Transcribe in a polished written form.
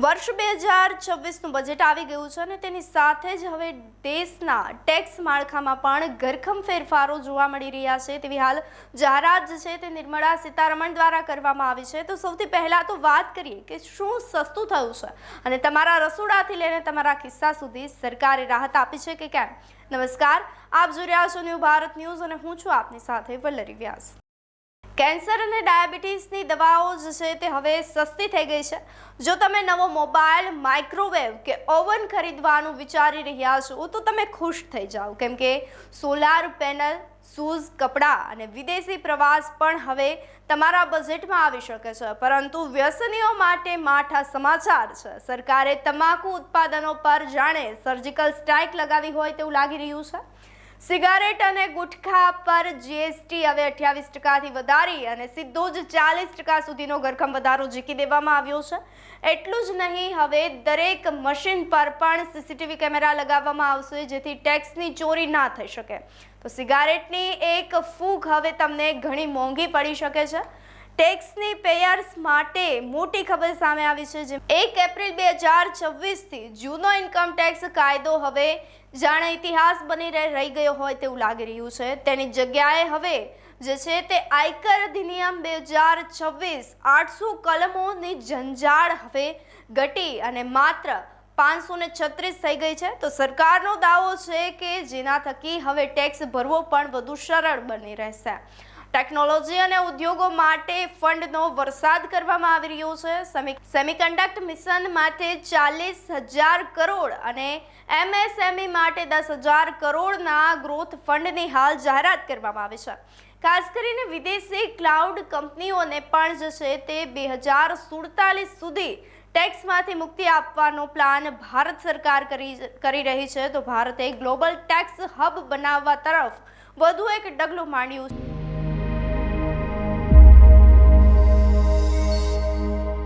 વર્ષ 2026નું બજેટ આવી ગયું છે અને તેની સાથે જ હવે દેશના ટેક્સ માળખામાં પણ ઘરખમ ફેરફારો જોવા મળી રહ્યા છે તેવી હાલ જાહેરાત છે તે નિર્મલા સીતારમણ દ્વારા કરવામાં આવી છે। તો સૌથી પહેલા તો વાત કરીએ કે શું સસ્તું થયું છે અને તમારા રસોડાથી લઈને તમારા ખિસ્સા સુધી સરકારે રાહત આપી છે કે કેમ। નમસ્કાર, આપ જોઈ રહ્યા છો ન્યૂ ભારત ન્યૂઝ અને હું છું આપની સાથે વલ્લરી વ્યાસ। કેન્સર અને ડાયાબિટીસની દવાઓ જે છે તે હવે સસ્તી થઈ ગઈ છે। જો તમે નવો મોબાઈલ, માઇક્રોવેવ કે ઓવન ખરીદવાનું વિચારી રહ્યા છો તો તમે ખુશ થઈ જાઓ, કેમ કે સોલાર પેનલ, શૂઝ, કપડાં અને વિદેશી પ્રવાસ પણ હવે તમારા બજેટમાં આવી શકે છે। પરંતુ વ્યસનીઓ માટે માઠા સમાચાર છે। સરકારે તમાકુ ઉત્પાદનો પર જાણે સર્જિકલ સ્ટ્રાઇક લગાવી હોય તેવું લાગી રહ્યું છે। સિગારેટ અને ગુટખા પર જીએસટી હવે 28% વધારી અને સીધો જ 40% સુધીનો ઘરખમ વધારો ઝીકી દેવામાં આવ્યો છે। એટલું જ નહીં, હવે દરેક મશીન પર પણ સીસીટીવી કેમેરા લગાવવામાં આવશે, જેથી ટેક્સની ચોરી ના થઈ શકે। તો સિગારેટની એક ફૂગ હવે તમને ઘણી મોંઘી પડી શકે છે। ટેક્સની પેયર્સ માટે મોટી ખબર સામે આવી છે, જે 1 એપ્રિલ 2026થી જૂનો ઇન્કમ ટેક્સ કાયદો હવે જાણે ઇતિહાસ બની રહી ગયો હોય તેવું લાગી રહ્યું છે। તેની જગ્યાએ હવે જે છે તે આયકર અધિનિયમ 2026 800 કલમોની જંજાળ હવે ઘટી અને માત્ર 536 થઈ ગઈ છે। તો સરકારનો દાવો છે કે જેના થકી હવે ટેક્સ ભરવો પણ વધુ સરળ બની રહેશે। ટેકનોલોજી અને ઉદ્યોગો માટે ફંડનો વરસાદ કરવામાં આવી રહ્યો છે। સેમિકન્ડક્ટર મિશન માટે 40,000 કરોડ અને એમએસએમઈ માટે 10,000 કરોડના ગ્રોથ ફંડની હાલ જાહેરાત કરવામાં આવી છે। ખાસ કરીને વિદેશી ક્લાઉડ કંપનીઓને પણ જે છે તે 2047 સુધી ટેક્સમાંથી મુક્તિ આપવાનો પ્લાન ભારત સરકાર કરી રહી છે। તો ભારતે ગ્લોબલ ટેક્સ હબ બનાવવા તરફ વધુ એક ડગલું માંડ્યું છે।